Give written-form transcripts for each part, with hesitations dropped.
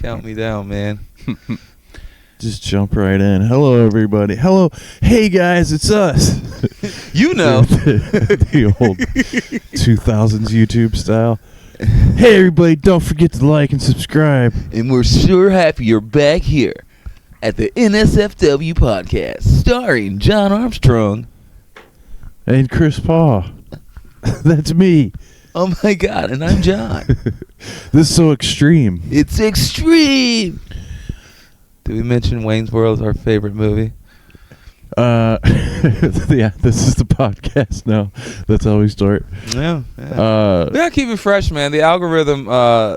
Count me down, man. Just jump right in. Hello, everybody. Hello. Hey, guys, it's us. You know. the old 2000s YouTube style. Hey, everybody, don't forget to like and subscribe. And we're sure happy you're back here at the NSFW podcast, starring John Armstrong. And Chris Paul. That's me. Oh, my God, and I'm John. This is so extreme. It's extreme. Did we mention Wayne's World is our favorite movie? Yeah, this is the podcast now. That's how we start. Yeah. We gotta keep it fresh, man. The algorithm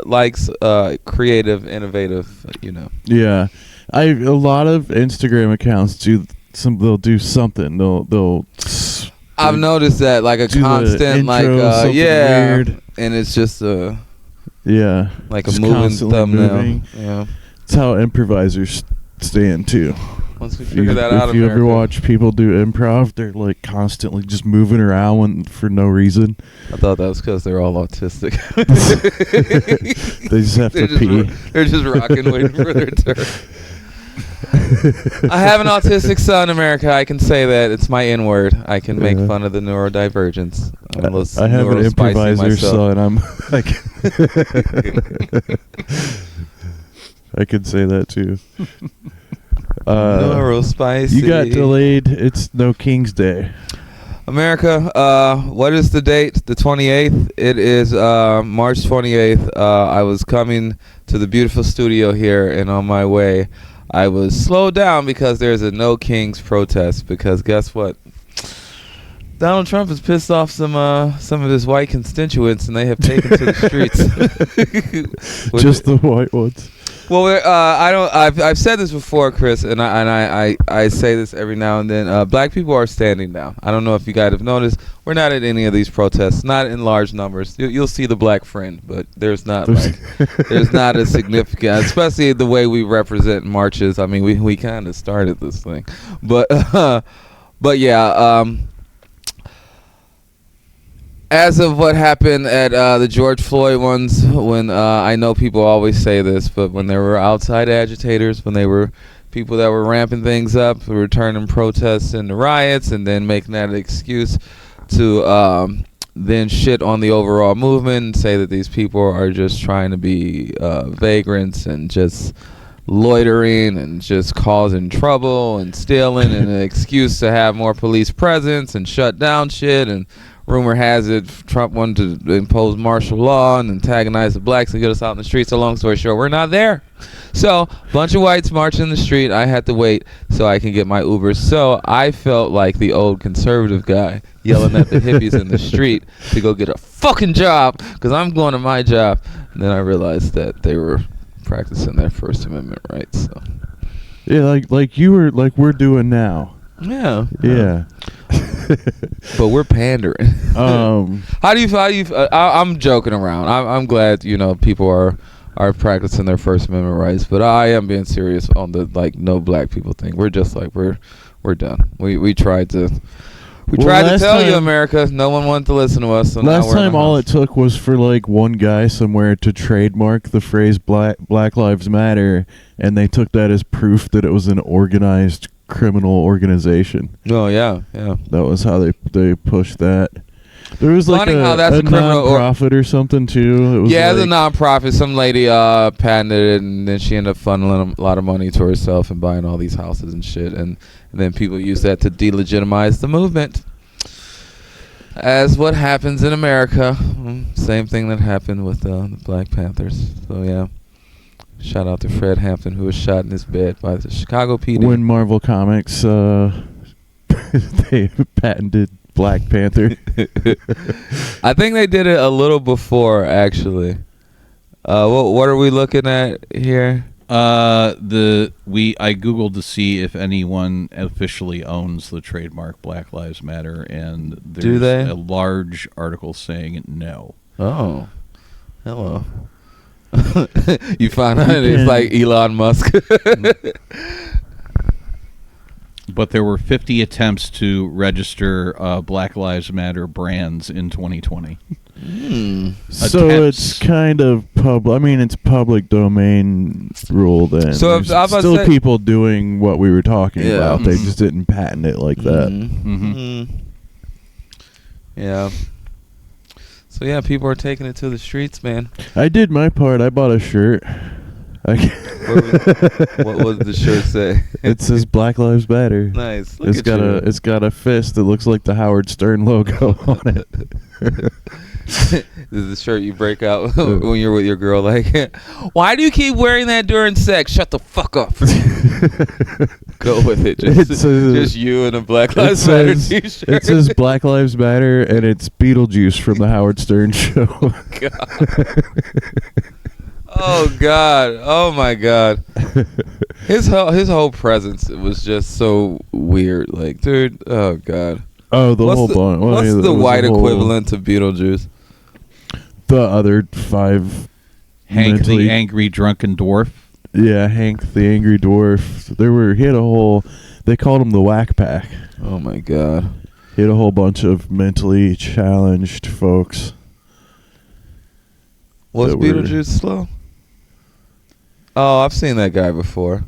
likes creative, innovative, Yeah. A lot of Instagram accounts they'll do something. They'll I've noticed that, like a constant, like weird. And it's just like just a moving thumbnail. Yeah. That's how improvisers stand too. Once we figure that out, if you ever watch people do improv, they're like constantly just moving around for no reason. I thought that was because they're all autistic. They just have to pee. They're just rocking, waiting for their turn. I have an autistic son, America. I can say that. It's my N-word. I can make fun of the neurodivergence. I have an improviser son. I can say that too. Neurospicy. You got delayed. It's no King's Day. America, what is the date? The 28th. It is March 28th. I was coming to the beautiful studio here, and on my way, I was slowed down because there's a No Kings protest. Because guess what? Donald Trump has pissed off some of his white constituents, and they have taken to the streets. Just the white ones. Well, I've said this before, Chris, and I say this every now and then. Black people are standing down. I don't know if you guys have noticed. We're not at any of these protests, not in large numbers. You'll see the black friend, but there's not a significant, especially the way we represent marches. I mean, we kind of started this thing, but yeah. As of what happened at the George Floyd ones, when I know people always say this, but when there were outside agitators, when they were people that were ramping things up, who were turning protests into riots, and then making that an excuse to then shit on the overall movement and say that these people are just trying to be vagrants and just loitering and just causing trouble and stealing and an excuse to have more police presence and shut down shit. And rumor has it Trump wanted to impose martial law and antagonize the blacks and get us out in the streets. So long story short, we're not there. So a bunch of whites marching in the street. I had to wait so I can get my Ubers. So I felt like the old conservative guy yelling at the hippies in the street to go get a fucking job because I'm going to my job. And then I realized that they were practicing their First Amendment rights. So. Yeah, like we're doing now. Yeah. But we're pandering. How do you I'm joking around. I'm glad people are practicing their First Amendment rights, but I am being serious on the no black people thing. We're just like we're done. We tried to tell you, America. No one wanted to listen to us. So last time all it took was for one guy somewhere to trademark the phrase Black Lives Matter, and they took that as proof that it was an organized criminal organization. Oh yeah. That was how they pushed that. There was a non-profit or something too. It was the non-profit. Some lady patented it, and then she ended up funneling a lot of money to herself and buying all these houses and shit. And then people use that to delegitimize the movement. As what happens in America. Same thing that happened with the Black Panthers. So yeah. Shout out to Fred Hampton, who was shot in his bed by the Chicago PD. When Marvel Comics they patented Black Panther. I think they did it a little before, actually. What are we looking at here? I googled to see if anyone officially owns the trademark Black Lives Matter, and there's a large article saying no. Oh, hello. You found out it's like Elon Musk. But there were 50 attempts to register Black Lives Matter brands in 2020. So it's kind of public. I mean, it's public domain rule then. So if there's still people doing what we were talking about. They just didn't patent it like that. Yeah. So yeah, people are taking it to the streets, man. I did my part. I bought a shirt. What did the shirt say? It says Black Lives Matter. Nice. It's got a fist that looks like the Howard Stern logo on it. This is the shirt you break out when you're with your girl. Like, why do you keep wearing that during sex? Shut the fuck up. Go with it. Just you in a Black Lives Matter t-shirt. It says Black Lives Matter, and it's Beetlejuice from the Howard Stern show. Oh God! Oh my God! His whole presence was just so weird. Like, dude. Oh God. Oh, whole bunch. What's the white equivalent to Beetlejuice? The other 5. Hank the Angry Drunken Dwarf. Yeah, Hank the Angry Dwarf. He had a whole. They called him the Whack Pack. Oh my God. He had a whole bunch of mentally challenged folks. Was Beetlejuice slow? Oh, I've seen that guy before.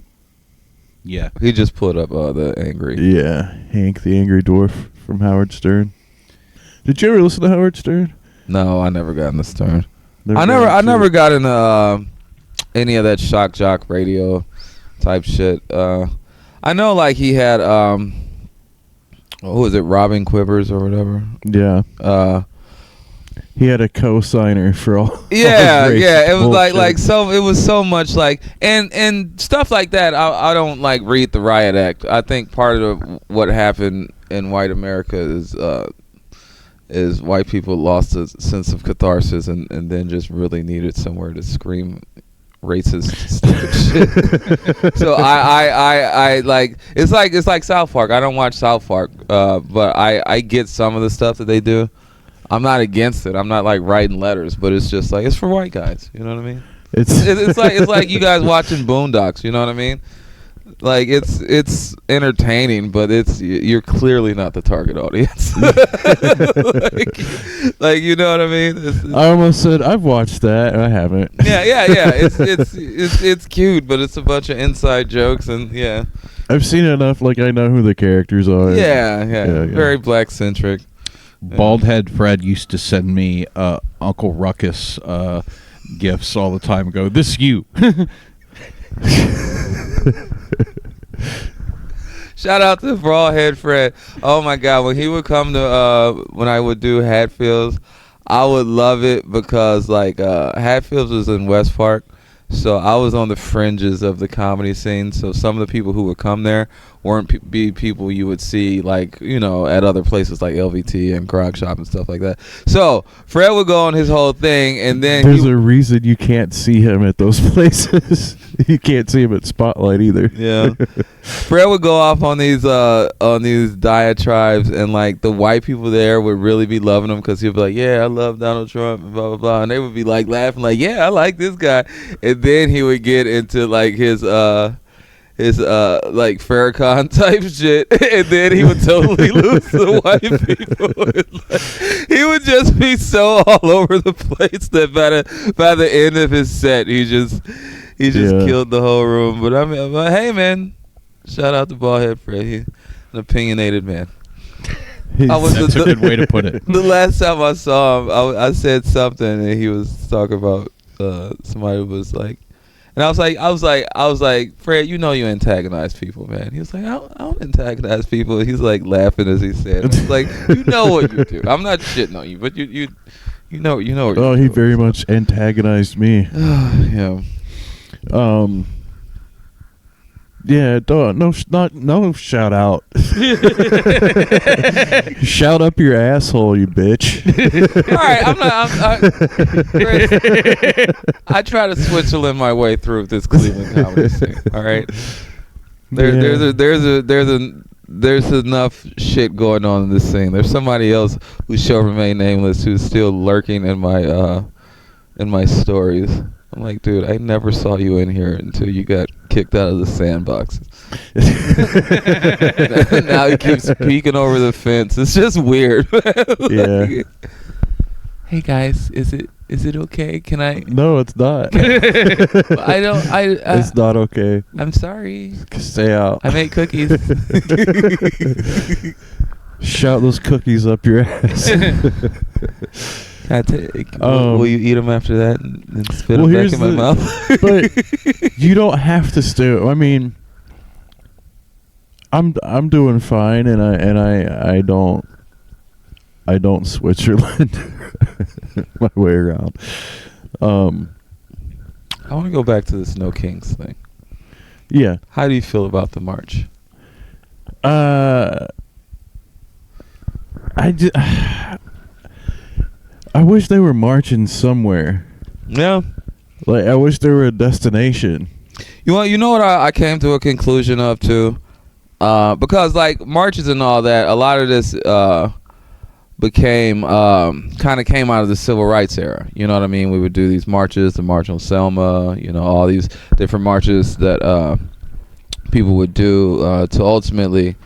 Yeah. He just put up the angry. Yeah, Hank the Angry Dwarf from Howard Stern. Did you ever listen to Howard Stern? No, I never got into Stern. I never got into any of that shock jock radio type shit. I know like he had what was it, Robin Quivers or whatever? Yeah. He had a co-signer for all. Yeah, yeah. It was like so. It was so much like and stuff like that. I don't like read the riot act. I think part of what happened in white America is white people lost a sense of catharsis and then just really needed somewhere to scream racist stupid shit. So I like it's like South Park. I don't watch South Park, but I get some of the stuff that they do. I'm not against it. I'm not like writing letters, but it's just like it's for white guys. You know what I mean? It's like you guys watching Boondocks. You know what I mean? Like it's entertaining, but you're clearly not the target audience. like you know what I mean? I almost said I've watched that. I haven't. Yeah. It's cute, but it's a bunch of inside jokes and yeah. I've seen enough. Like I know who the characters are. Yeah. Very black centric. Baldhead Fred used to send me Uncle Ruckus gifts all the time. Go, this you. Shout out to Baldhead Fred. Oh my God, when he would come to when I would do Hatfields, I would love it because like Hatfields was in West Park, so I was on the fringes of the comedy scene. So some of the people who would come there weren't people you would see like, you know, at other places like LVT and Grog Shop and stuff like that. So Fred would go on his whole thing, and then there's a reason you can't see him at those places. You can't see him at Spotlight either. Yeah. Fred would go off on these diatribes, and like the white people there would really be loving him because he'd be like, yeah, I love Donald Trump and blah blah blah, and they would be like laughing like, yeah, I like this guy. And then he would get into like his like Farrakhan type shit, and then he would totally lose the white people. He would just be so all over the place that by the end of his set, he just killed the whole room. But I mean, hey man, shout out to Baldhead Fred. He's an opinionated man. That's a good way to put it. The last time I saw him, I said something, and he was talking about somebody was like. And I was like, Fred, you know you antagonize people, man. He was like, I don't antagonize people. He's like laughing as he said it. It's like, you know what you do. I'm not shitting on you, but you know what you do. Oh, he very much antagonized me. Yeah. Yeah, no shout out. Shout up your asshole, you bitch. All right, Chris, I try to Switzerland my way through this Cleveland comedy scene. All right, there's enough shit going on in this scene. There's somebody else who shall remain nameless who's still lurking in my stories. I'm like, dude, I never saw you in here until you got kicked out of the sandbox. Now he keeps peeking over the fence. It's just weird. Yeah. hey guys, is it okay? Can I? No, it's not. I don't. It's not okay. I'm sorry. Stay out. I made cookies. Shout those cookies up your ass. Will you eat them after that and spit them back in my mouth? But you don't have to stew. I mean, I'm doing fine, and I don't Switzerland my way around. I want to go back to this No Kings thing. Yeah. How do you feel about the march? I wish they were marching somewhere. Yeah. Like, I wish there were a destination. You know what I came to a conclusion of too? Because like marches and all that, a lot of this became kind of came out of the civil rights era. You know what I mean? We would do these marches, the March on Selma, you know, all these different marches that people would do to ultimately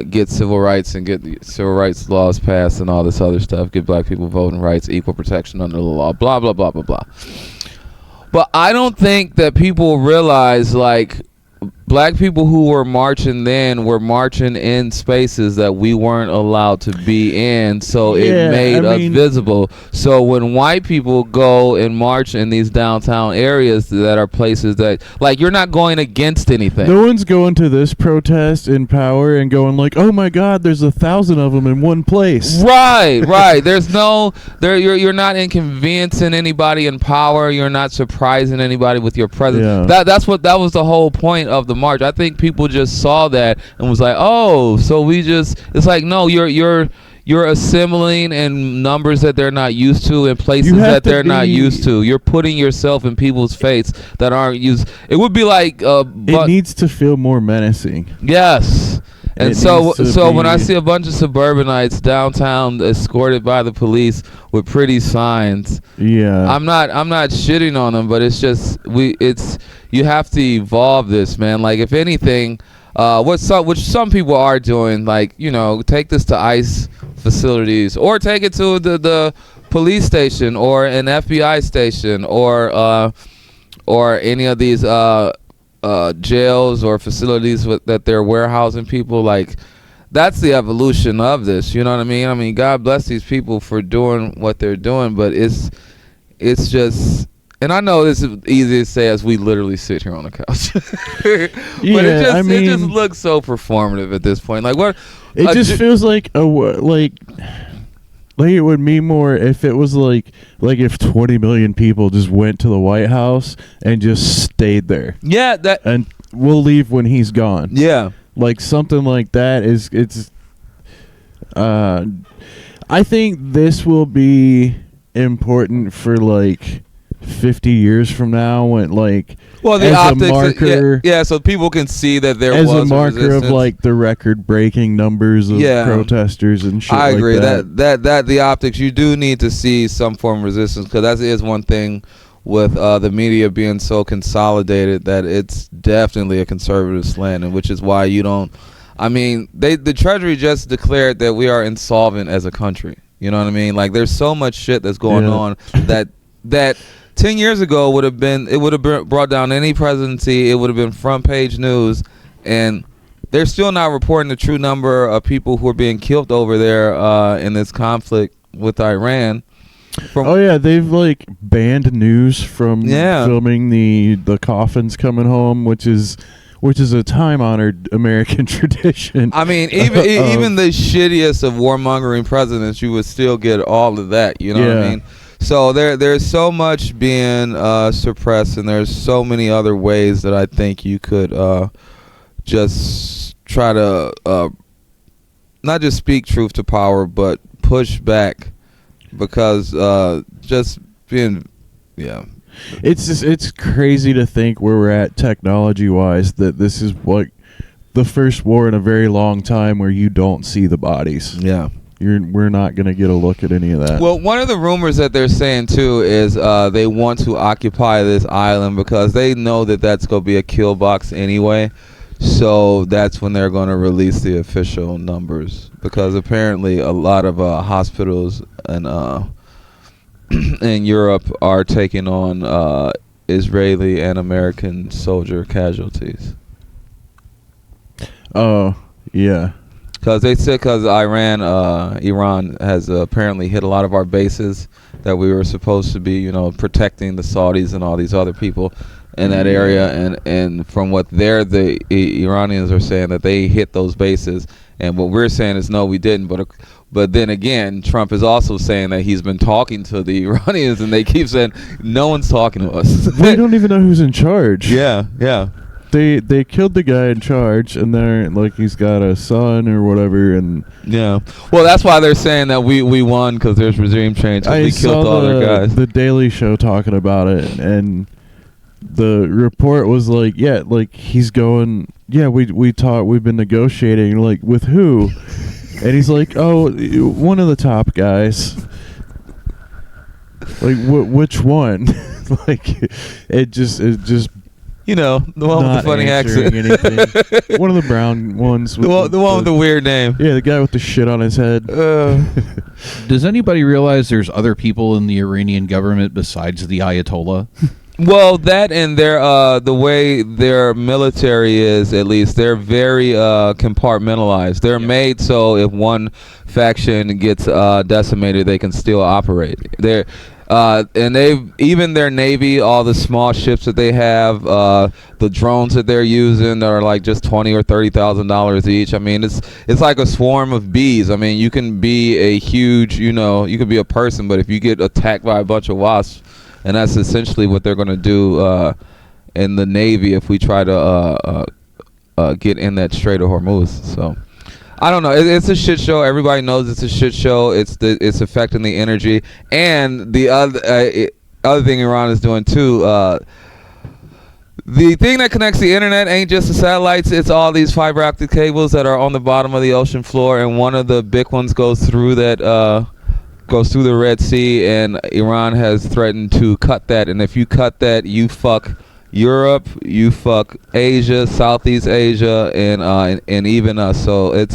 get civil rights and get the civil rights laws passed and all this other stuff, get black people voting rights, equal protection under the law, blah, blah, blah, blah, blah. But I don't think that people realize, like, black people who were marching then were marching in spaces that we weren't allowed to be in, so it made us visible. So when white people go and march in these downtown areas that are places that, like, you're not going against anything. No one's going to this protest in power and going like, oh my God, there's 1,000 of them in one place. Right. There's no, you're not inconveniencing anybody in power. You're not surprising anybody with your presence. Yeah. That was the whole point of the march. I think people just saw that and was like, oh, so it's like, no, you're assembling in numbers that they're not used to, in places that they're not used to. You're putting yourself in people's face that aren't used. It would be like it needs to feel more menacing. Yes. And so when I see a bunch of suburbanites downtown escorted by the police with pretty signs, I'm not shitting on them, but it's just you have to evolve this, man. Like, if anything, which some people are doing, like, you know, take this to ICE facilities or take it to the police station or an FBI station or any of these jails or facilities that they're warehousing people. Like, that's the evolution of this, you know what I mean? I mean, God bless these people for doing what they're doing, but it's just, and I know this is easy to say as we literally sit here on the couch. But it just looks so performative at this point. Like, what? It just feels like like it would mean more if it was like if 20 million people just went to the White House and just stayed there. Yeah, and we'll leave when he's gone. Yeah, like something like that it's. I think this will be important for like 50 years from now, when like, well, the optics, a marker, so people can see that there as was a marker resistance. Of like the record-breaking numbers of protesters and shit. I agree like that the optics, you do need to see some form of resistance, because that is one thing with the media being so consolidated that it's definitely a conservative slant, and which is why you don't. I mean, the Treasury just declared that we are insolvent as a country. You know what I mean? Like, there's so much shit that's going on that 10 years ago would have brought down any presidency. It would have been front page news, and they're still not reporting the true number of people who are being killed over there in this conflict with Iran. They've like banned news from filming the coffins coming home, which is a time-honored American tradition. I mean, even the shittiest of warmongering presidents, you would still get all of that. You know what I mean? So there's so much being suppressed, and there's so many other ways that I think you could just try to not just speak truth to power, but push back, because just being it's crazy to think where we're at technology-wise, that this is like the first war in a very long time where you don't see the bodies. Yeah. We're not going to get a look at any of that. Well, one of the rumors that they're saying, too, is they want to occupy this island because they know that that's going to be a kill box anyway. So that's when they're going to release the official numbers, because apparently a lot of hospitals and in Europe are taking on Israeli and American soldier casualties. Oh, yeah. Because they said Iran has apparently hit a lot of our bases that we were supposed to be, protecting the Saudis and all these other people in that area. And from what the Iranians are saying, that they hit those bases. And what we're saying is, no, we didn't. But then again, Trump is also saying that he's been talking to the Iranians, and they keep saying, no one's talking to us. We don't even know who's in charge. Yeah. They killed the guy in charge, and they're like, he's got a son or whatever, and yeah. Well, that's why they're saying that we won, because there's regime change. We killed all their guys. The Daily Show talking about it, and the report was like, yeah, like he's going, yeah, we've been negotiating, like with who? And he's like, oh, one of the top guys. Like which one? Like it just the one with the funny accent. One of the brown ones. The one with the weird name. Yeah, the guy with the shit on his head. Does anybody realize there's other people in the Iranian government besides the Ayatollah? Well, that and the way their military is, at least, they're very compartmentalized. They're made so if one faction gets decimated, they can still operate. And even their navy, all the small ships that they have, the drones that they're using that are like just $20,000 or $30,000 each. I mean, it's like a swarm of bees. I mean, you can be a huge, you can be a person, but if you get attacked by a bunch of wasps, and that's essentially what they're going to do in the Navy if we try to get in that Strait of Hormuz. So I don't know. It's a shit show. Everybody knows it's a shit show. It's affecting the energy. And the other thing Iran is doing too, the thing that connects the internet ain't just the satellites. It's all these fiber optic cables that are on the bottom of the ocean floor, and one of the big ones goes through the Red Sea, and Iran has threatened to cut that. And if you cut that, you fuck Europe, you fuck Asia, Southeast Asia, and even us. So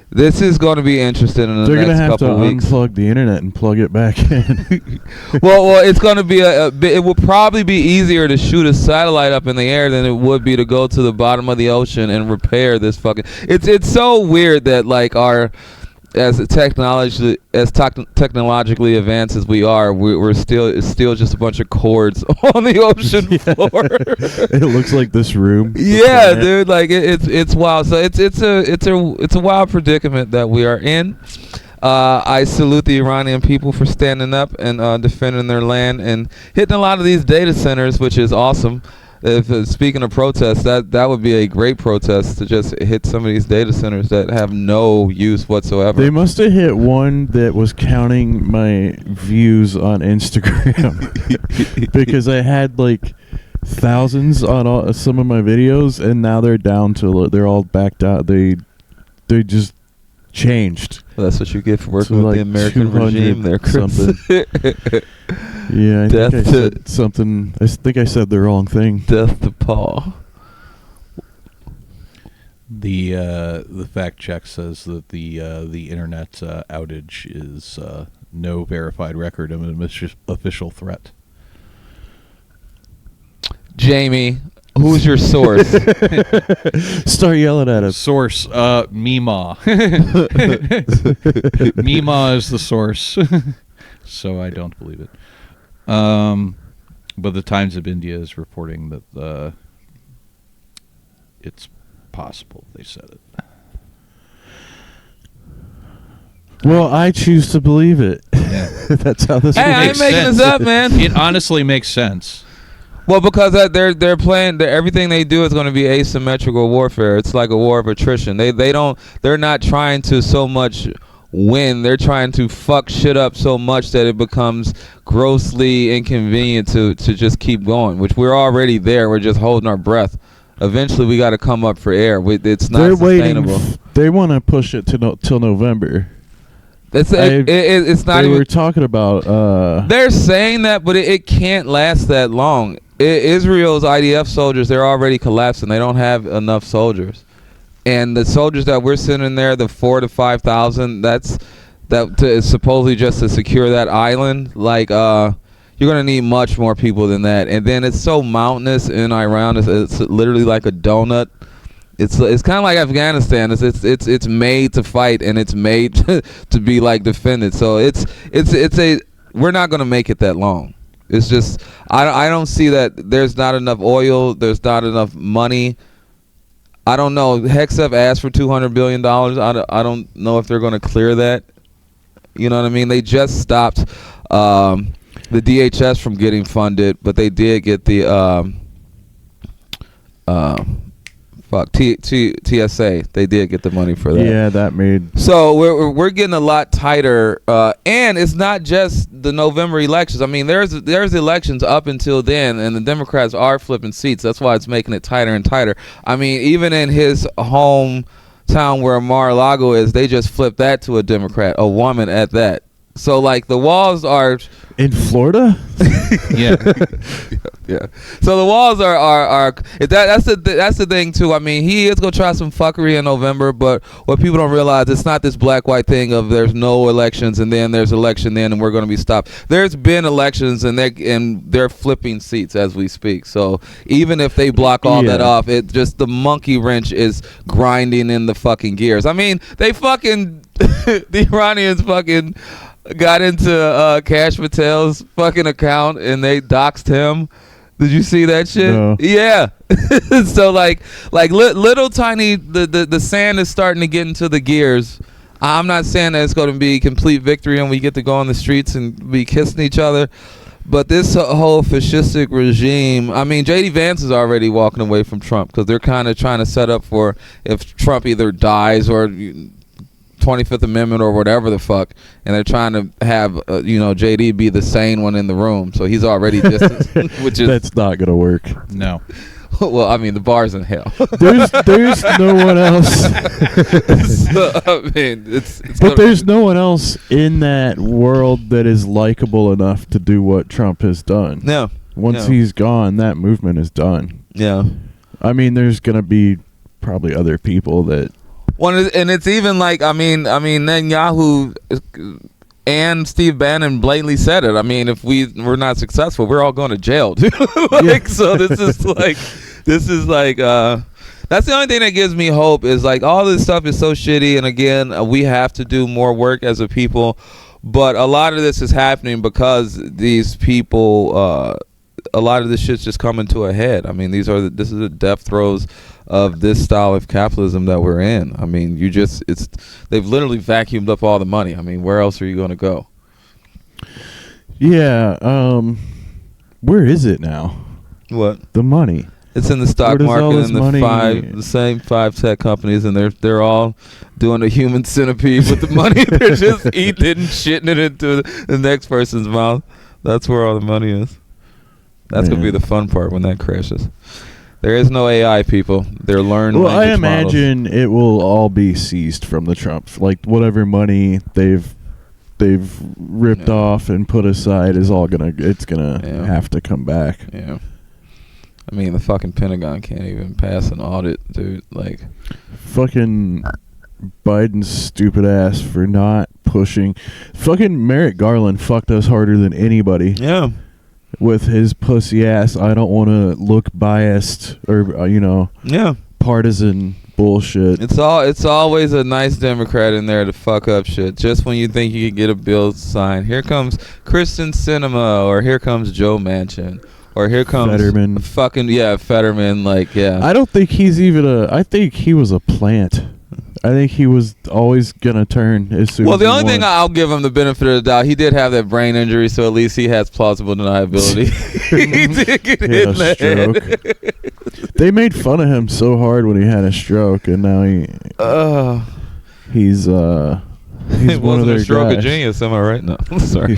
this is going to be interesting in the next couple of weeks. They're going to have to unplug the internet and plug it back in. well, it's going to be it will probably be easier to shoot a satellite up in the air than it would be to go to the bottom of the ocean and repair this fucking. It's so weird that like as technologically advanced as we are, it's still just a bunch of cords on the ocean floor. It looks like this room. Yeah, dude, like it's wild. So it's a wild predicament that we are in. I salute the Iranian people for standing up and defending their land and hitting a lot of these data centers, which is awesome. If speaking of protests, that would be a great protest to just hit some of these data centers that have no use whatsoever. They must have hit one that was counting my views on Instagram because I had like thousands on some of my videos, and now they're down to they're all backed out. They just changed. Well, that's what you get for working with the American regime there, Chris. Yeah, I think I said something. I think I said the wrong thing. Death to Paul. The fact check says that the internet outage is no verified record of an official threat. Jamie, who's your source? Start yelling at him. Source, Mima. Mima is the source. So I don't believe it. But the Times of India is reporting that it's possible they said it. Well, I choose to believe it. Yeah. That's how this Hey, I ain't making this up, man. It honestly makes sense. Well, because they're playing, everything they do is going to be asymmetrical warfare. It's like a war of attrition. They're not trying to so much win. They're trying to fuck shit up so much that it becomes grossly inconvenient to just keep going, which we're already there. We're just holding our breath. Eventually, we got to come up for air. It's not sustainable. They want to push it till November. It's not they even. were talking about. They're saying that, but it can't last that long. Israel's IDF soldiers, they're already collapsing. They don't have enough soldiers. And the soldiers that we're sending there, the 4,000 to 5,000, that is supposedly just to secure that island. Like, you're gonna need much more people than that. And then it's so mountainous in Iran. It's literally like a donut. It's kind of like Afghanistan. It's made to fight, and it's made to be like defended. So we're not gonna make it that long. It's just I don't see that. There's not enough oil. There's not enough money. I don't know. Hexef asked for $200 billion. I don't know if they're gonna clear that. You know what I mean? They just stopped the DHS from getting funded, but they did get the TSA. They did get the money for that. Yeah, that made. So we're getting a lot tighter, and it's not just the November elections. I mean, there's elections up until then, and the Democrats are flipping seats. That's why it's making it tighter and tighter. I mean, even in his hometown where Mar-a-Lago is, they just flipped that to a Democrat, a woman at that. So like the walls are in Florida. Yeah. Yeah. So the walls are that's the thing too. I mean, he is gonna try some fuckery in November, but what people don't realize, it's not this black white thing of there's no elections and then there's election then and we're gonna be stopped. There's been elections and they're flipping seats as we speak. So even if they block all that off, it just the monkey wrench is grinding in the fucking gears. I mean, they fucking the Iranians fucking got into Cash Patel's fucking account and they doxed him. Did you see that shit? No. Yeah. So like little tiny the sand is starting to get into the gears. I'm not saying that it's going to be complete victory and we get to go on the streets and be kissing each other, but this whole fascistic regime, I mean, J.D. Vance is already walking away from Trump because they're kind of trying to set up for if Trump either dies or 25th Amendment or whatever the fuck, and they're trying to have JD be the sane one in the room, so he's already distanced, which is that's not gonna work. No. Well, I mean, the bar's in hell. There's no one else. So, I mean, but there's no one else in that world that is likable enough to do what Trump has done. No. Once he's gone, that movement is done. Yeah. I mean, there's gonna be probably other people that. Well, and it's even like I mean, Netanyahu and Steve Bannon blatantly said it. I mean, if we're not successful, we're all going to jail. So this is like that's the only thing that gives me hope is like all this stuff is so shitty, and again, we have to do more work as a people. But a lot of this is happening because these people, a lot of this shit's just coming to a head. I mean, this is the death throes of this style of capitalism that we're in. I mean, they've literally vacuumed up all the money. I mean, where else are you going to go? Yeah, where is it now? What? The money. It's in the stock market and the same 5 tech companies, and they're all doing a human centipede with the money. They're just eating it and shitting it into the next person's mouth. That's where all the money is. That's going to be the fun part when that crashes. There is no AI, people. They're learned language I imagine models. It will all be seized from the Trump. Like whatever money they've ripped off and put aside is all gonna have to come back. Yeah. I mean, the fucking Pentagon can't even pass an audit, dude. Like, fucking Biden's stupid ass for not pushing. Fucking Merrick Garland fucked us harder than anybody. Yeah. With his pussy ass, I don't want to look biased or partisan bullshit. It's always a nice Democrat in there to fuck up shit. Just when you think you can get a bill signed, here comes Kristen Sinema, or here comes Joe Manchin, or here comes Fetterman. Fetterman. Like, yeah. I don't think he's even I think he was a plant. I think he was always gonna turn as soon. Well, as the only thing I'll give him the benefit of the doubt, he did have that brain injury, so at least he has plausible deniability. He did get hit in the head. They made fun of him so hard when he had a stroke, and now he's one of their a stroke guys. of genius. Am I right? No, sorry,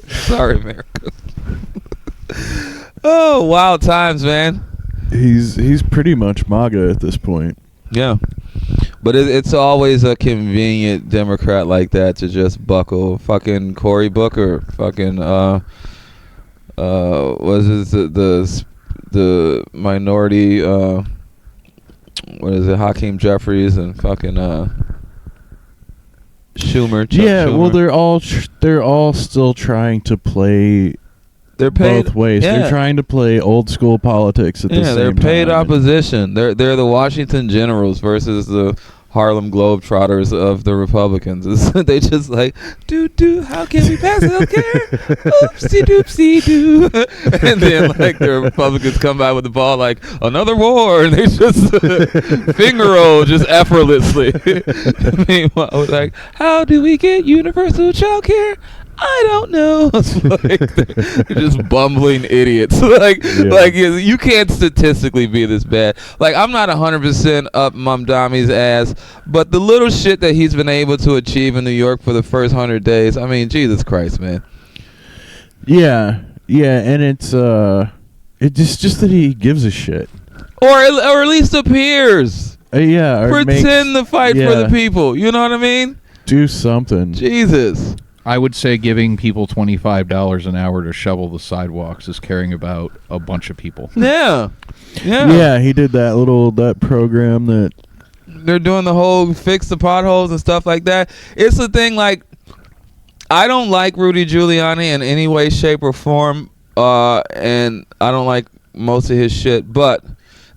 sorry, America. Oh, wild times, man. He's pretty much MAGA at this point. Yeah. But it's always a convenient Democrat like that to just buckle. Fucking Cory Booker, fucking was it the minority what is it, Hakeem Jeffries, and fucking Schumer. Schumer. Well, they're all still trying to play. They're paid both ways. Yeah. They're trying to play old school politics at the same time. Yeah, they're paid opposition. They're the Washington Generals versus the Harlem Globetrotters of the Republicans. They just like, how can we pass healthcare? Oopsie doopsie doo. And then like the Republicans come by with the ball like, another war, and they just finger roll just effortlessly. Meanwhile, I was like, how do we get universal child care? I don't know. It's like they're just bumbling idiots. Like you can't statistically be this bad. Like, I'm not 100% up Mamdami's ass, but the little shit that he's been able to achieve in New York for the first 100 days, I mean, Jesus Christ, man. Yeah, and it's just that he gives a shit, or at least appears. Pretend to fight for the people. You know what I mean? Do something. Jesus. I would say giving people $25 an hour to shovel the sidewalks is caring about a bunch of people. Yeah. He did that program that they're doing, the whole fix the potholes and stuff like that. It's the thing, like, I don't like Rudy Giuliani in any way, shape, or form, and I don't like most of his shit, but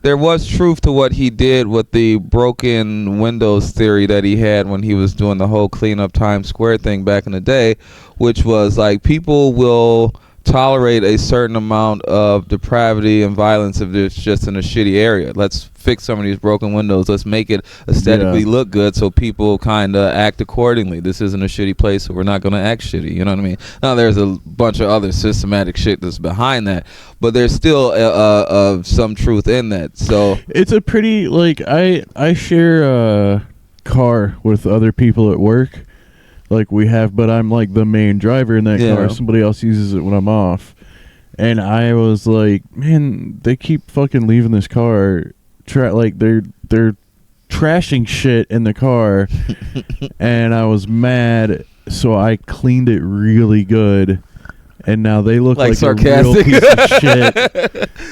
there was truth to what he did with the broken windows theory that he had when he was doing the whole clean up Times Square thing back in the day, which was like, people will tolerate a certain amount of depravity and violence if it's just in a shitty area. Let's fix some of these broken windows. Let's make it aesthetically look good so people kind of act accordingly. This isn't a shitty place, so we're not going to act shitty. You know what I mean? Now, there's a bunch of other systematic shit that's behind that, but there's still some truth in that. So it's a pretty, like, I share a car with other people at work. Like we have, but I'm like the main driver in that car. Somebody else uses it when I'm off. And I was like, man, they keep fucking leaving this car. They're trashing shit in the car. And I was mad, so I cleaned it really good. And now they look like sarcastic. A real piece of shit.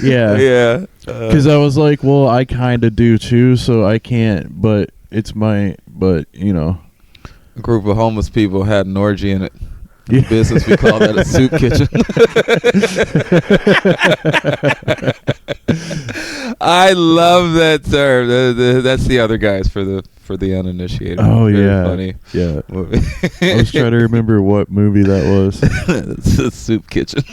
Yeah. Because I was like, well, I kind of do too, so I can't. But you know. A group of homeless people had an orgy in it. In business, we call that a soup kitchen. I love that term. That's the other guys for the uninitiated. Oh, very yeah, funny. Yeah. I was trying to remember what movie that was. It's a soup kitchen.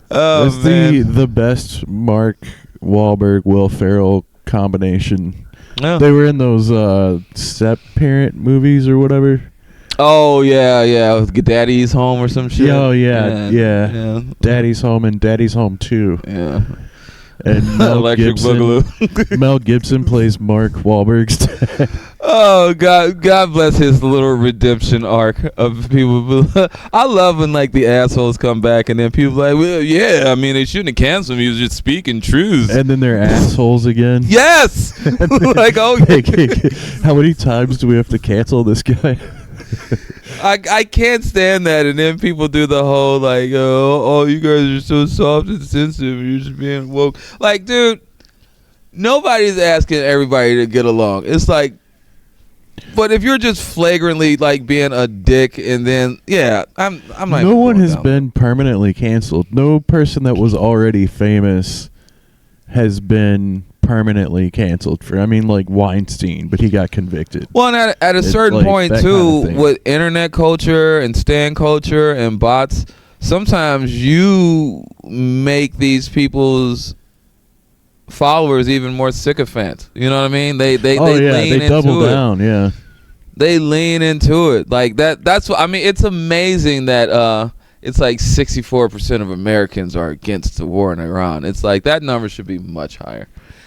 That's the best Mark Wahlberg, Will Ferrell combination. No. They were in those step parent movies or whatever. Oh yeah, Daddy's Home or some shit. Oh yeah. Daddy's Home and Daddy's Home 2. Yeah. And Mel Electric Boogaloo. Mel Gibson plays Mark Wahlberg's dad. Oh God bless his little redemption arc of people. I love when like the assholes come back and then people like, well, yeah, I mean they shouldn't have canceled him. He was just speaking truths. And then they're assholes again. Yes. Like, oh, how many times do we have to cancel this guy? I can't stand that, and then people do the whole like, oh, you guys are so soft and sensitive, you're just being woke. Like, dude, nobody's asking everybody to get along. It's like, but if you're just flagrantly like being a dick, and then I'm not. No one has been permanently canceled. No person that was already famous has been permanently canceled for. I mean, like Weinstein, but he got convicted. Well, and at a certain point too, kind of with internet culture and stan culture and bots, sometimes you make these people's followers even more sycophants. You know what I mean? They double down. Yeah, they lean into it like that. That's what I mean. It's amazing that it's like 64% of Americans are against the war in Iran. It's like that number should be much higher.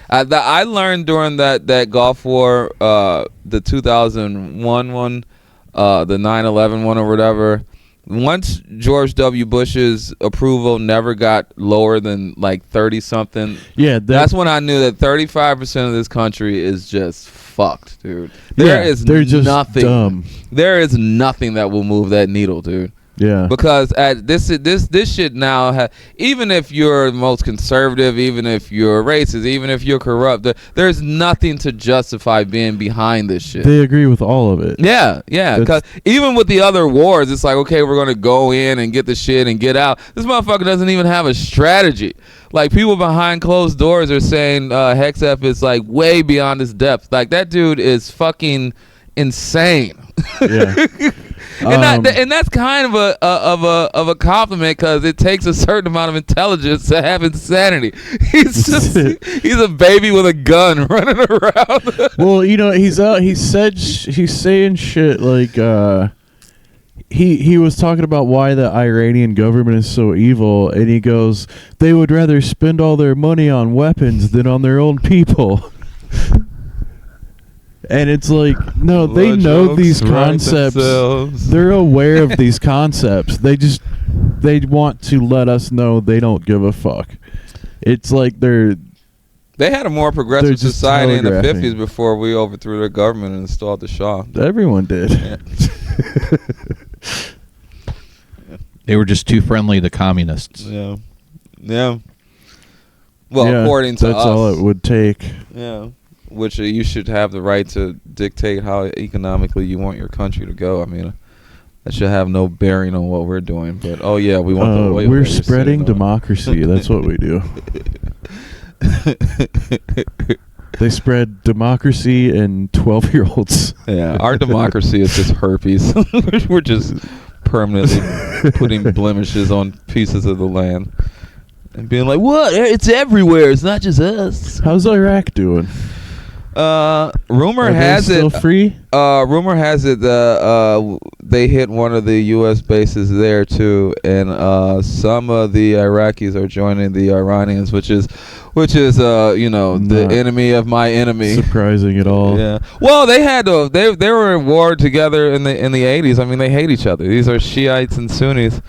I learned during that Gulf War, the 2001 one, the 9/11 one or whatever. Once George W. Bush's approval never got lower than like 30 something, that's when I knew that 35% of this country is just fucked, dude. There is they're just nothing. Dumb. There is nothing that will move that needle, dude. Yeah. Because this shit now, even if you're the most conservative, even if you're racist, even if you're corrupt, there's nothing to justify being behind this shit. They agree with all of it. Yeah. Because even with the other wars, it's like, okay, we're gonna go in and get the shit and get out. This motherfucker doesn't even have a strategy. Like, people behind closed doors are saying Hexef is like way beyond his depth. Like, that dude is fucking insane. Yeah. And that's kind of a compliment, because it takes a certain amount of intelligence to have insanity. He's a baby with a gun running around. Well, he's saying shit like he was talking about why the Iranian government is so evil, and he goes, they would rather spend all their money on weapons than on their own people. And it's like, no, they know these concepts. They're aware of these concepts. They want to let us know they don't give a fuck. It's like they had a more progressive society in the 50s before we overthrew their government and installed the Shah. Everyone did. Yeah. They were just too friendly to communists. Yeah. Well, according to us. That's all it would take. Yeah. Which you should have the right to dictate how economically you want your country to go. I mean, that should have no bearing on what we're doing. But we want the oil. We're spreading democracy. That's what we do. They spread democracy and 12-year-olds. Yeah, our democracy is just herpes. We're just permanently putting blemishes on pieces of the land and being like, "What? It's everywhere. It's not just us." How's Iraq doing? Rumor has it. Still free? Rumor has it they hit one of the U.S. bases there too, and some of the Iraqis are joining the Iranians, which is the enemy of my enemy. Surprising at all? Yeah. Well, they were in war together in the 80s. I mean, they hate each other. These are Shiites and Sunnis,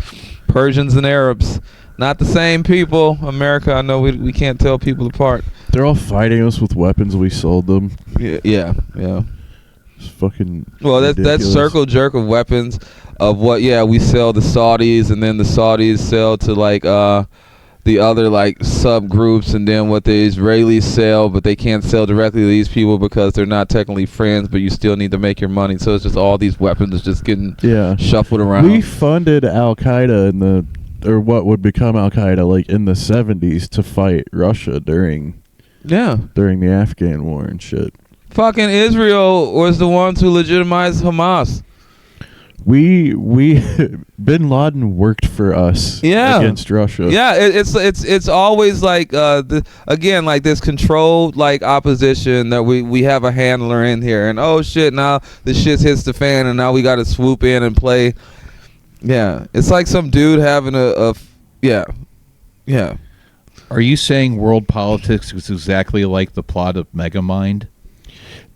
Persians and Arabs. Not the same people. America, I know we can't tell people apart. They're all fighting us with weapons we sold them. Yeah. It's fucking that circle jerk of weapons of what we sell the Saudis, and then the Saudis sell to like the other like subgroups, and then what the Israelis sell, but they can't sell directly to these people because they're not technically friends, but you still need to make your money. So it's just all these weapons just getting shuffled around. We funded Al-Qaeda or what would become Al-Qaeda, like in the 70s, to fight Russia during the Afghan war and shit. Fucking Israel was the ones who legitimized Hamas. We Bin Laden worked for us against Russia. Yeah, it's always like like this controlled like opposition that we have a handler in here, and oh shit, now the shit hits the fan, and now we got to swoop in and play. Yeah, it's like some dude having yeah. Are you saying world politics is exactly like the plot of Megamind?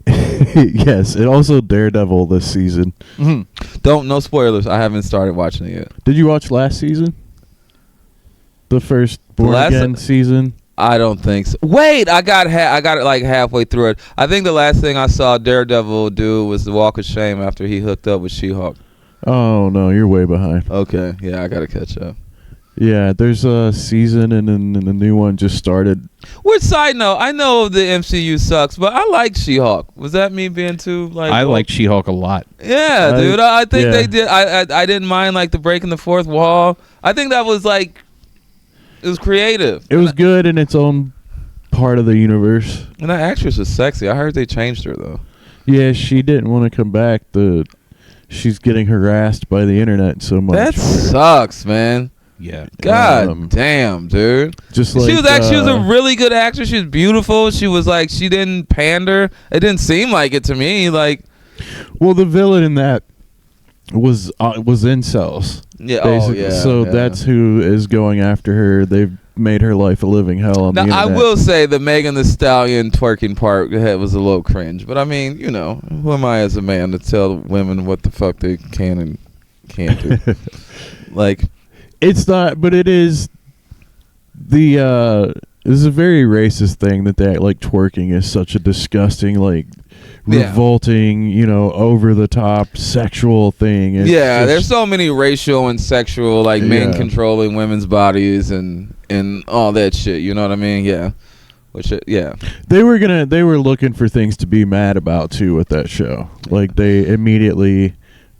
Yes, and also Daredevil this season. Mm-hmm. No spoilers. I haven't started watching it yet. Did you watch last season? The first Born Again season? I don't think so. Wait, I got it like halfway through it. I think the last thing I saw Daredevil do was the Walk of Shame after he hooked up with She-Hulk. Oh no, you're way behind. Okay, yeah, I gotta catch up. Yeah, there's a season and then the new one just started. Which side note, I know the MCU sucks, but I like She-Hulk. Was that me being too like? I like She-Hulk a lot. Yeah, dude. I think they did. I didn't mind like the breaking the fourth wall. I think that was like, it was creative. It was good in its own part of the universe. And that actress is sexy. I heard they changed her though. Yeah, she didn't want to come back. She's getting harassed by the internet so much. That sucks, man. Yeah. God damn, dude. Just like she was a really good actress. She was beautiful. She was like, she didn't pander. It didn't seem like it to me. Like, well, the villain in that was incels. Yeah. Basically. Oh, yeah. So that's who is going after her. They've made her life a living hell on the internet. I will say the Megan Thee Stallion twerking part was a little cringe, but I mean, who am I as a man to tell women what the fuck they can and can't do? Like, it's not, but it is This is a very racist thing that they act like twerking is such a disgusting, like, revolting, over the top sexual thing. It's there's so many racial and sexual, like, men controlling women's bodies and all that shit. You know what I mean? Yeah. They were looking for things to be mad about too with that show. Like, they immediately,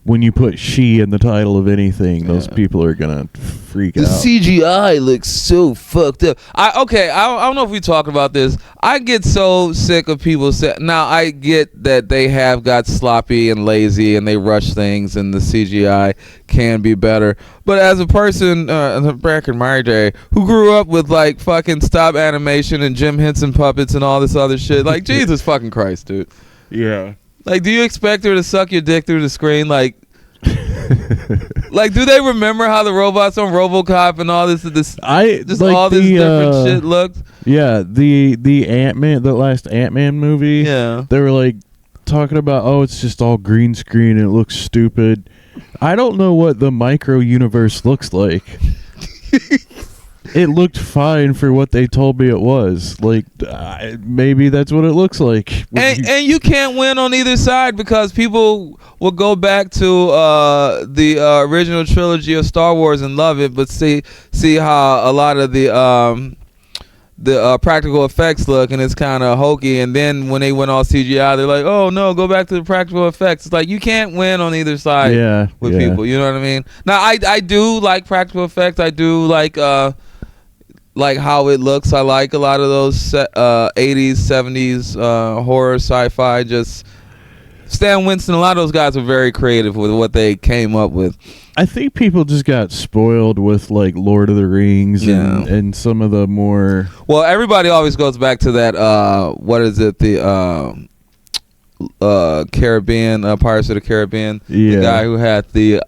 when you put "she" in the title of anything, those people are gonna freak out. The CGI looks so fucked up. I don't know if we talked about this. I get so sick of people now I get that they have got sloppy and lazy and they rush things and the CGI can be better. But as a person back in my day who grew up with like fucking stop animation and Jim Henson puppets and all this other shit, like Jesus fucking Christ, dude. Yeah. Like, do you expect her to suck your dick through the screen? Like, like, do they remember how the robots on RoboCop and all this all this different shit looked? Yeah, the Ant-Man, the last Ant-Man movie. Yeah, they were like talking about, it's just all green screen and it looks stupid. I don't know what the micro universe looks like. It looked fine for what they told me it was. Like, maybe that's what it looks like. And you can't win on either side because people will go back to the original trilogy of Star Wars and love it, but see how a lot of the practical effects look, and it's kind of hokey. And then when they went all CGI, they're like, "Oh no, go back to the practical effects." It's like you can't win on either side with people. You know what I mean? Now, I do like practical effects. I do like how it looks. I like a lot of those 80s, 70s horror, sci-fi. Just Stan Winston, a lot of those guys were very creative with what they came up with. I think people just got spoiled with like Lord of the Rings and some of the more... Well, everybody always goes back to that, what is it, the Caribbean, Pirates of the Caribbean. The guy who had the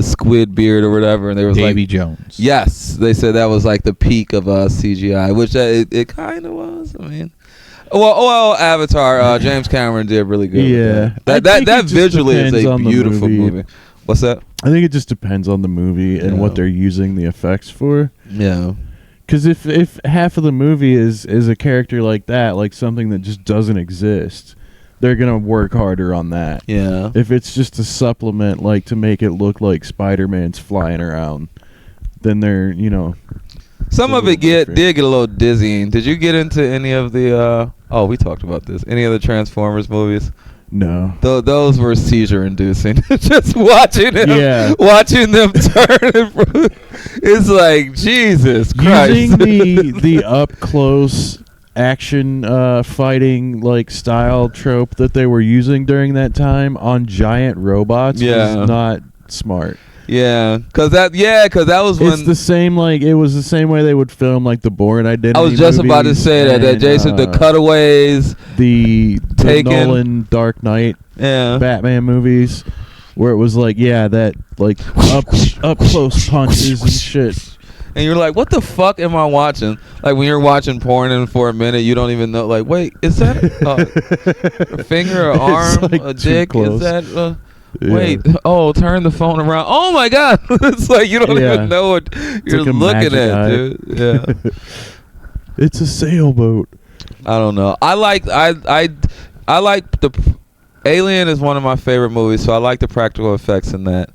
squid beard or whatever, and they was Davy Jones. Yes, they said that was like the peak of CGI, which it kind of was. I mean, well, Avatar, James Cameron did really good. Yeah, with that visually is a beautiful movie. What's that? I think it just depends on the movie and what they're using the effects for. Yeah, because if half of the movie is a character like that, like something that just doesn't exist, they're gonna work harder on that. Yeah. If it's just a supplement, like to make it look like Spider-Man's flying around, then they're Some of it did get a little dizzying. Did you get into any of the? We talked about this. Any of the Transformers movies? No. Those were seizure-inducing. Just watching them turn. It's like Jesus Christ. Using the up close action fighting like style trope that they were using during that time on giant robots was not smart. Cause that was when it's the same. Like it was the same way they would film like the Bourne Identity. I was just about to say that Jason, the cutaways, the Nolan Dark Knight, Batman movies, where it was like that like up close punches and shit. And you're like, what the fuck am I watching? Like when you're watching porn and for a minute you don't even know. Like, wait, is that a finger, an arm, like a dick? Close. Is that? Wait, turn the phone around. Oh my God! It's like you don't even know what you're like looking at, dude. Yeah, it's a sailboat. I don't know. I like the Alien is one of my favorite movies, so I like the practical effects in that.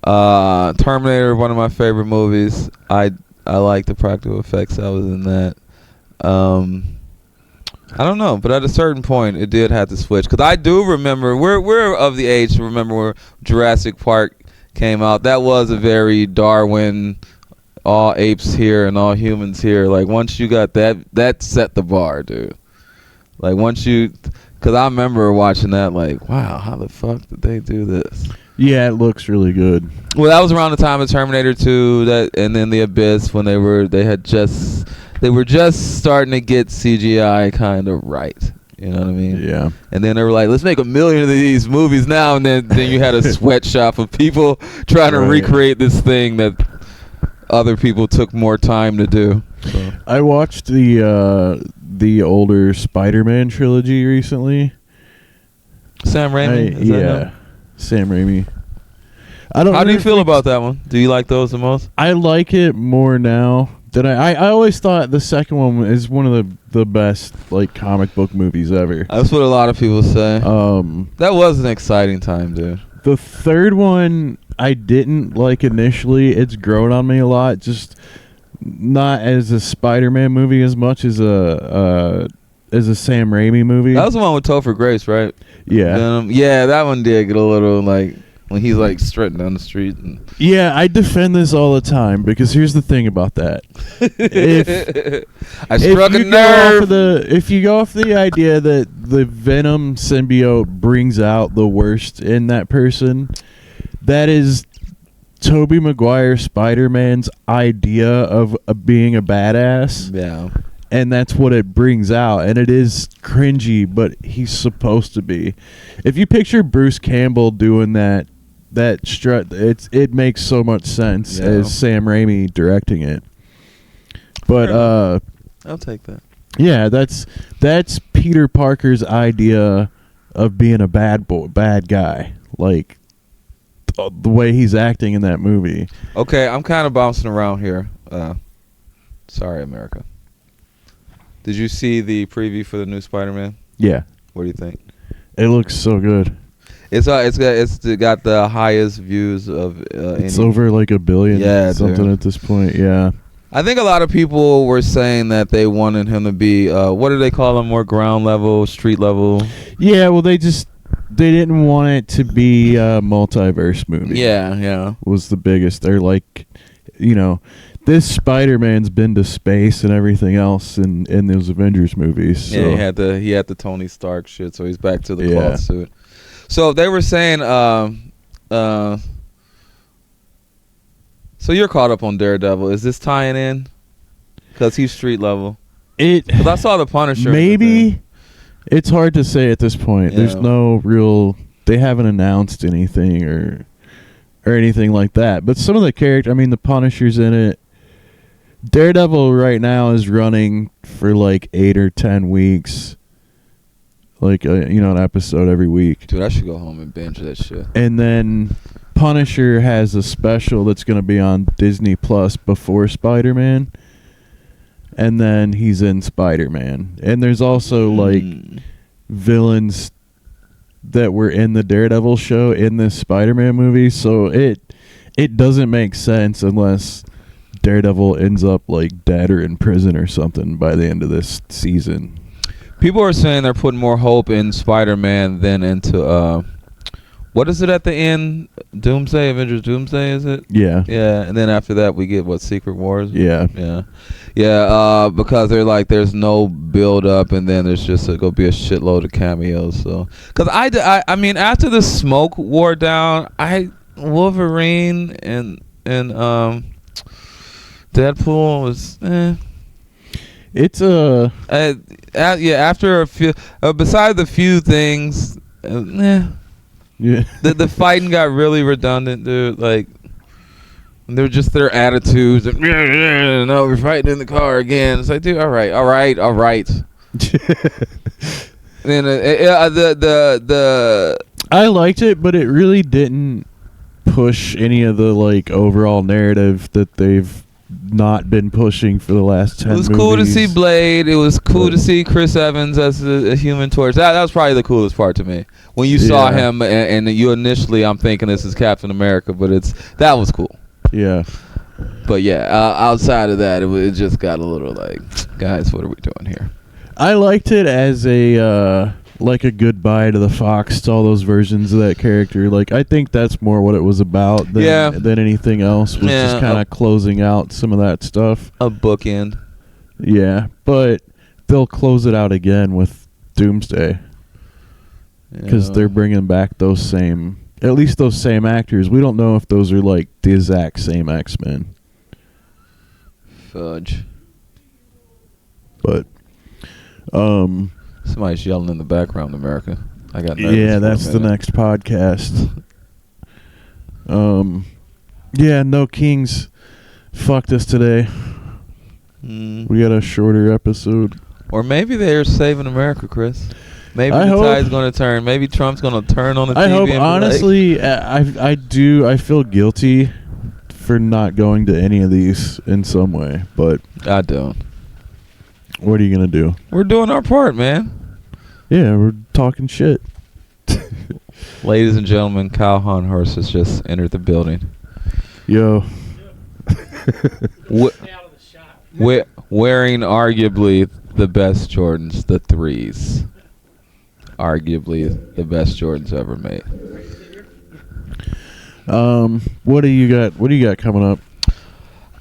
Terminator, one of my favorite movies. I like the practical effects that was in that. I don't know, but at a certain point, it did have to switch. Because I do remember, we're of the age to remember where Jurassic Park came out. That was a very Darwin, all apes here and all humans here. Like, once you got that set the bar, dude. Like, because I remember watching that, like, wow, how the fuck did they do this? Yeah, it looks really good. Well, that was around the time of Terminator 2, and then The Abyss, when they were just starting to get CGI kind of right. You know what I mean? Yeah. And then they were like, let's make 1 million of these movies now. And then you had a sweatshop of people trying to recreate this thing that other people took more time to do. So. I watched the older Spider-Man trilogy recently. Sam Raimi? Sam Raimi. How do you feel about that one? Do you like those the most? I like it more now That I always thought the second one is one of the best like comic book movies ever. That's what a lot of people say. That was an exciting time, dude. The third one I didn't like initially. It's grown on me a lot. Just not as a Spider-Man movie as much as a Sam Raimi movie. That was the one with Topher Grace, right? Yeah. Yeah, that one did get a little like when he's like strutting down the street. Yeah, I defend this all the time because here's the thing about that. I struck a nerve. If you go off the idea that the Venom symbiote brings out the worst in that person, that is Tobey Maguire Spider-Man's idea of being a badass. Yeah. And that's what it brings out. And it is cringy, but he's supposed to be. If you picture Bruce Campbell doing that strut, it makes so much sense as Sam Raimi directing it. But I'll take that. Yeah, that's Peter Parker's idea of being a bad guy. Like the way he's acting in that movie. Okay, I'm kind of bouncing around here. Sorry, America. Did you see the preview for the new Spider-Man? Yeah. What do you think? It looks so good. It's got the highest views of. It's over like 1 billion. Yeah, something dude. At this point. Yeah. I think a lot of people were saying that they wanted him to be. What do they call him? More ground level, street level. Yeah. Well, they didn't want it to be a multiverse movie. Yeah. Was the biggest. They're like, this Spider-Man's been to space and everything else in those Avengers movies. So. Yeah, he had the Tony Stark shit, so he's back to the cloth suit. So they were saying, so you're caught up on Daredevil. Is this tying in? Because he's street level. Because I saw the Punisher. Maybe. It's hard to say at this point. Yeah. There's no real. They haven't announced anything or anything like that. But some of the characters, the Punisher's in it. Daredevil right now is running for like 8 or 10 weeks. Like, an episode every week. Dude, I should go home and binge that shit. And then Punisher has a special that's going to be on Disney Plus before Spider-Man. And then he's in Spider-Man. And there's also, like, villains that were in the Daredevil show in this Spider-Man movie. So it doesn't make sense unless Daredevil ends up, like, dead or in prison or something by the end of this season. People are saying they're putting more hope in Spider-Man than into what is it at the end? Doomsday, Avengers Doomsday, is it? Yeah. Yeah, and then after that we get Secret Wars? Yeah. Yeah, because they're like there's no build up and then there's just going to be a shitload of cameos. So cuz I mean after the smoke wore down, Wolverine and Deadpool was It's after a few, besides the few things, yeah. The fighting got really redundant, dude. Like, they're just their attitudes. No, we're fighting in the car again. It's like, dude, all right. Then I liked it, but it really didn't push any of the like overall narrative that they've not been pushing for the last 10 movies. It was cool to see Blade. It was cool to see Chris Evans as a Human Torch. That was probably the coolest part to me. When you saw him and you initially, I'm thinking this is Captain America, but that was cool. Yeah. But outside of that, it just got a little like, guys, what are we doing here? I liked it as a like a goodbye to the Fox, to all those versions of that character. Like, I think that's more what it was about than anything else. Was just kind of closing out some of that stuff. A bookend. Yeah, but they'll close it out again with Doomsday. Because they're bringing back at least those same actors. We don't know if those are like the exact same X-Men. Fudge. But, somebody's yelling in the background, America. I got nervous. Yeah, that's the next podcast. No Kings fucked us today. We got a shorter episode. Or maybe they're saving America, Chris. Maybe the tide's going to turn. Maybe Trump's going to turn on the TV. I hope, honestly, I feel guilty for not going to any of these in some way, but I don't. What are you gonna do? We're doing our part, man. Yeah, we're talking shit. Ladies and gentlemen, Kyle Hornhorst has just entered the building. Yo. Wearing arguably the best Jordans, the 3s. Arguably the best Jordans ever made. What do you got? What do you got coming up?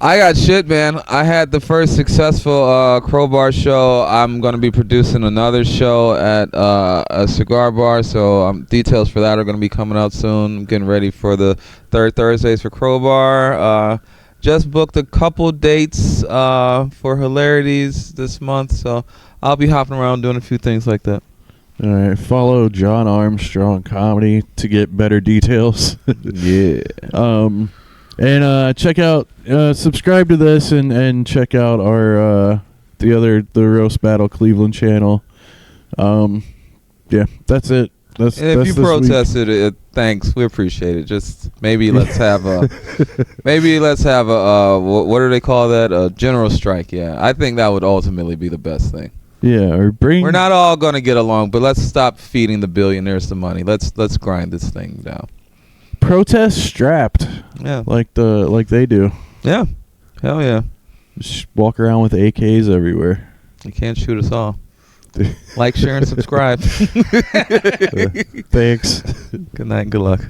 I got shit, man. I had the first successful Crowbar show. I'm going to be producing another show at a cigar bar, so details for that are going to be coming out soon. I'm getting ready for the third Thursdays for Crowbar. Just booked a couple dates for Hilarities this month, so I'll be hopping around doing a few things like that. All right, follow John Armstrong Comedy to get better details. Yeah. And check out, subscribe to this and check out our the Roast Battle Cleveland channel. Yeah, that's it. And if you protested it, thanks. We appreciate it. Just maybe let's have a what do they call that? A general strike. Yeah, I think that would ultimately be the best thing. Yeah, or We're not all gonna get along, but let's stop feeding the billionaires the money. Let's grind this thing down. Protest strapped. Yeah, like they do. Yeah, hell yeah. Just walk around with AKs everywhere. You can't shoot us all. Like, share, and subscribe. Thanks. Good night and good luck.